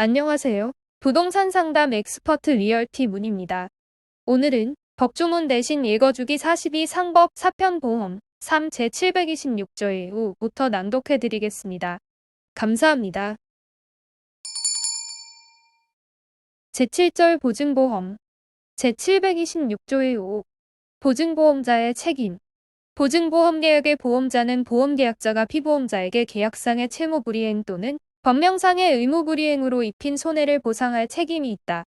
안녕하세요. 부동산 상담 엑스퍼트 리얼티 문입니다. 오늘은 법조문 대신 읽어주기 42 상법 사편보험 3 제726조의 우부터 낭독해드리겠습니다. 감사합니다. 제7절 보증보험 제726조의 5 보증보험자의 책임 보증보험계약의 보험자는 보험계약자가 피보험자에게 계약상의 채무불이행 또는 법령상의 의무불이행으로 입힌 손해를 보상할 책임이 있다.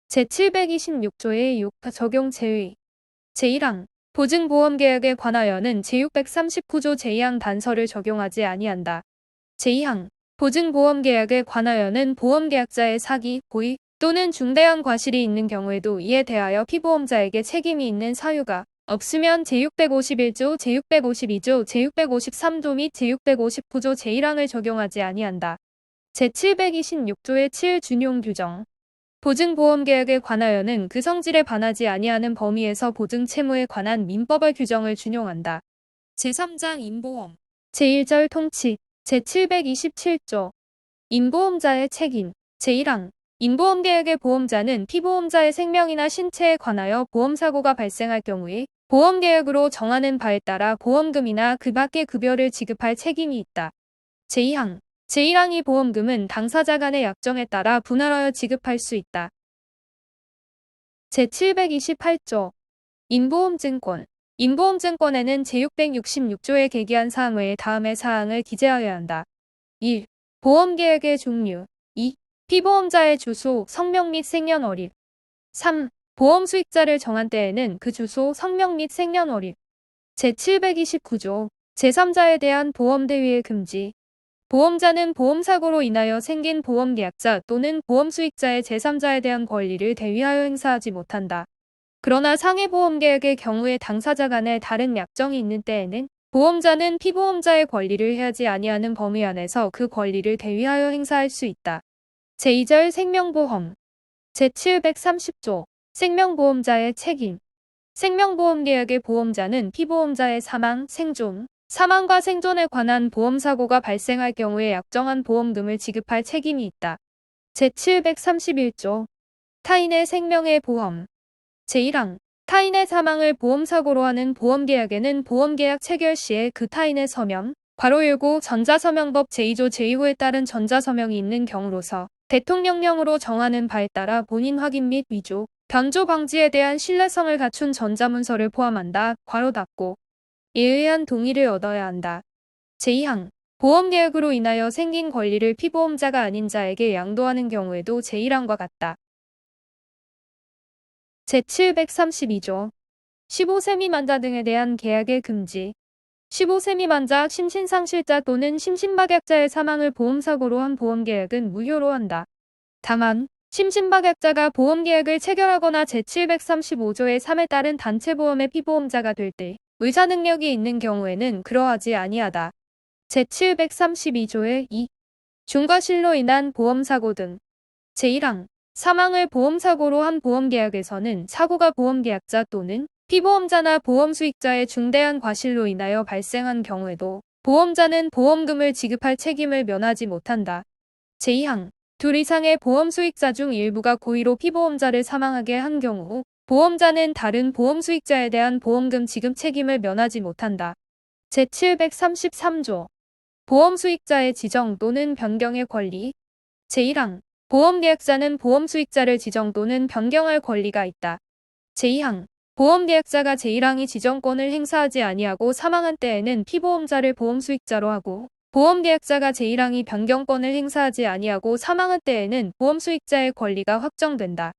제726조의 6 적용 제의 제1항 보증보험계약에 관하여는 제639조 제2항 단서를 적용하지 아니한다. 제2항 보증보험계약에 관하여는 보험계약자의 사기, 고의 또는 중대한 과실이 있는 경우에도 이에 대하여 피보험자에게 책임이 있는 사유가 없으면 제651조, 제652조, 제653조 및 제659조 제1항을 적용하지 아니한다. 제726조의 7 준용 규정 보증보험계약에 관하여는 그 성질에 반하지 아니하는 범위에서 보증채무에 관한 민법의 규정을 준용한다. 제3장 임보험 제1절 통치 제727조 임보험자의 책임 제1항 임보험계약의 보험자는 피보험자의 생명이나 신체에 관하여 보험사고가 발생할 경우에 보험계약으로 정하는 바에 따라 보험금이나 그 밖의 급여를 지급할 책임이 있다. 제2항 제1항 이 보험금은 당사자 간의 약정에 따라 분할하여 지급할 수 있다. 제728조 인보험증권 인보험증권에는 제666조에 계기한 사항 외에 다음의 사항을 기재하여야 한다. 1. 보험계약의 종류 2. 피보험자의 주소, 성명 및 생년월일 3. 보험수익자를 정한 때에는 그 주소, 성명 및 생년월일 제729조 제3자에 대한 보험대위의 금지 보험자는 보험사고로 인하여 생긴 보험계약자 또는 보험수익자의 제3자에 대한 권리를 대위하여 행사하지 못한다. 그러나 상해보험계약의 경우에 당사자 간에 다른 약정이 있는 때에는 보험자는 피보험자의 권리를 해하지 아니하는 범위 안에서 그 권리를 대위하여 행사할 수 있다. 제2절 생명보험 제730조 생명보험자의 책임 생명보험계약의 보험자는 피보험자의 사망, 생존, 사망과 생존에 관한 보험사고가 발생할 경우에 약정한 보험금을 지급할 책임이 있다. 제731조 타인의 생명의 보험 제1항 타인의 사망을 보험사고로 하는 보험계약에는 보험계약 체결 시에 그 타인의 서명, 괄호 열고 전자서명법 제2조 제2호에 따른 전자서명이 있는 경우로서 대통령령으로 정하는 바에 따라 본인 확인 및 위조, 변조 방지에 대한 신뢰성을 갖춘 전자문서를 포함한다. 괄호 닫고 이에 의한 동의를 얻어야 한다. 제2항 보험계약으로 인하여 생긴 권리를 피보험자가 아닌 자에게 양도하는 경우에도 제1항과 같다. 제732조 15세 미만자 등에 대한 계약의 금지 15세 미만자, 심신상실자 또는 심신박약자의 사망을 보험사고로 한 보험계약은 무효로 한다. 다만 심신박약자가 보험계약을 체결하거나 제735조의 3에 따른 단체보험의 피보험자가 될 때 의사능력이 있는 경우에는 그러하지 아니하다. 제732조의 2. 중과실로 인한 보험사고 등 제1항 사망을 보험사고로 한 보험계약에서는 사고가 보험계약자 또는 피보험자나 보험수익자의 중대한 과실로 인하여 발생한 경우에도 보험자는 보험금을 지급할 책임을 면하지 못한다. 제2항 둘 이상의 보험수익자 중 일부가 고의로 피보험자를 사망하게 한 경우 보험자는 다른 보험수익자에 대한 보험금 지급 책임을 면하지 못한다. 제733조 보험수익자의 지정 또는 변경의 권리 제1항 보험계약자는 보험수익자를 지정 또는 변경할 권리가 있다. 제2항 보험계약자가 제1항이 지정권을 행사하지 아니하고 사망한 때에는 피보험자를 보험수익자로 하고 보험계약자가 제1항이 변경권을 행사하지 아니하고 사망한 때에는 보험수익자의 권리가 확정된다.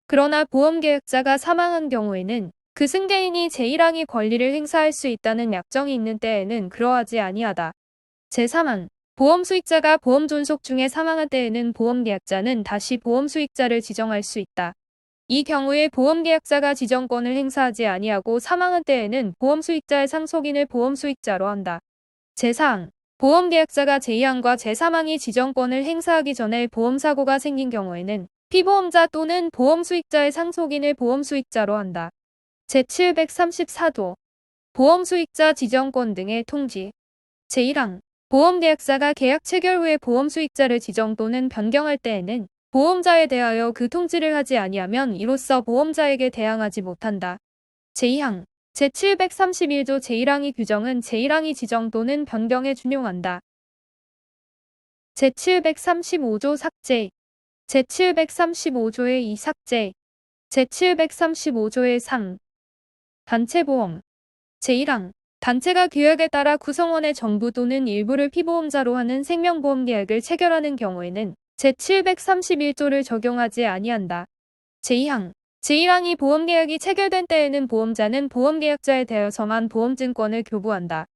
그러나 보험계약자가 사망한 경우에는 그 승계인이 제1항이 권리를 행사할 수 있다는 약정이 있는 때에는 그러하지 아니하다. 제3항 보험수익자가 보험존속 중에 사망한 때에는 보험계약자는 다시 보험수익자를 지정할 수 있다. 이 경우에 보험계약자가 지정권을 행사하지 아니하고 사망한 때에는 보험수익자의 상속인을 보험수익자로 한다. 제4항 보험계약자가 제2항과 제3항이 지정권을 행사하기 전에 보험사고가 생긴 경우에는 피보험자 또는 보험수익자의 상속인을 보험수익자로 한다. 제734조 보험수익자 지정권 등의 통지 제1항 보험계약자가 계약 체결 후에 보험수익자를 지정 또는 변경할 때에는 보험자에 대하여 그 통지를 하지 아니하면 이로써 보험자에게 대항하지 못한다. 제2항 제731조 제1항의 규정은 제1항의 지정 또는 변경에 준용한다. 제735조 삭제 제735조의 2 삭제 제735조의 3 단체보험 제1항 단체가 규약에 따라 구성원의 전부 또는 일부를 피보험자로 하는 생명보험계약을 체결하는 경우에는 제731조를 적용하지 아니한다. 제2항 제1항이 보험계약이 체결된 때에는 보험자는 보험계약자에 대해서만 보험증권을 교부한다.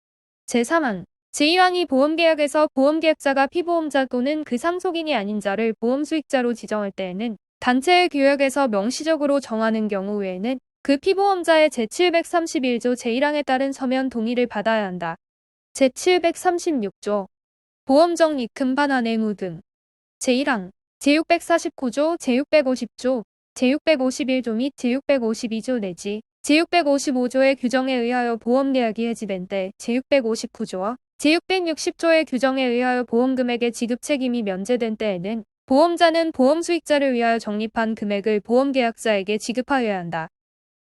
제3항 제1항이 보험계약에서 보험계약자가 피보험자 또는 그 상속인이 아닌 자를 보험수익자로 지정할 때에는 단체의 규약에서 명시적으로 정하는 경우 외에는 그 피보험자의 제731조 제1항에 따른 서면 동의를 받아야 한다. 제736조 보험정 입금 반환 의무 등 제1항 제649조 제650조 제651조 및 제652조 내지 제655조의 규정에 의하여 보험계약이 해지된 때 제659조와 제660조의 규정에 의하여 보험금액의 지급 책임이 면제된 때에는 보험자는 보험수익자를 위하여 적립한 금액을 보험계약자에게 지급하여야 한다.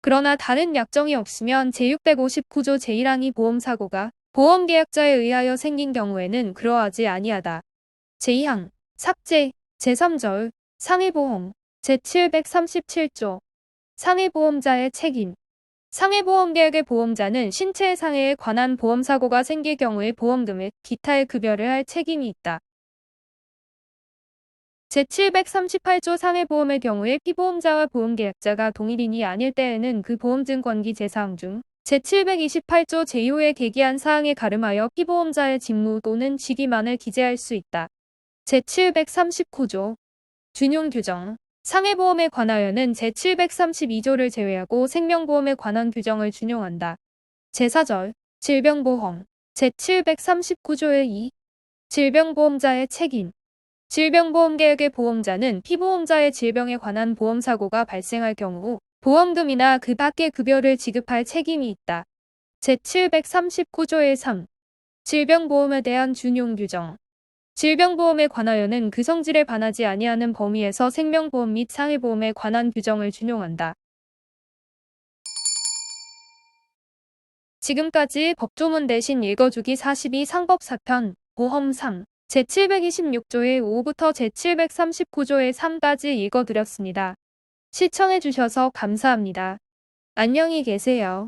그러나 다른 약정이 없으면 제659조 제1항이 보험사고가 보험계약자에 의하여 생긴 경우에는 그러하지 아니하다. 제2항 삭제 제3절 상해보험 제737조 상해보험자의 책임 상해보험계약의 보험자는 신체 상해에 관한 보험사고가 생길 경우에 보험금을 기타의 급여를 할 책임이 있다. 제738조 상해보험의 경우에 피보험자와 보험계약자가 동일인이 아닐 때에는 그 보험증권기 제4항 중 제728조 제2호에 계기한 사항에 가름하여 피보험자의 직무 또는 직위만을 기재할 수 있다. 제739조 준용 규정 상해보험에 관하여는 제732조를 제외하고 생명보험에 관한 규정을 준용한다. 제4절 질병보험 제739조의 2 질병보험자의 책임 질병보험계약의 보험자는 피보험자의 질병에 관한 보험사고가 발생할 경우 보험금이나 그 밖의 급여를 지급할 책임이 있다. 제739조의 3 질병보험에 대한 준용 규정 질병보험에 관하여는 그 성질에 반하지 아니하는 범위에서 생명보험 및 상해보험에 관한 규정을 준용한다. 지금까지 법조문 대신 읽어주기 42 상법 4편 보험 3 제726조의 5부터 제739조의 3까지 읽어드렸습니다. 시청해주셔서 감사합니다. 안녕히 계세요.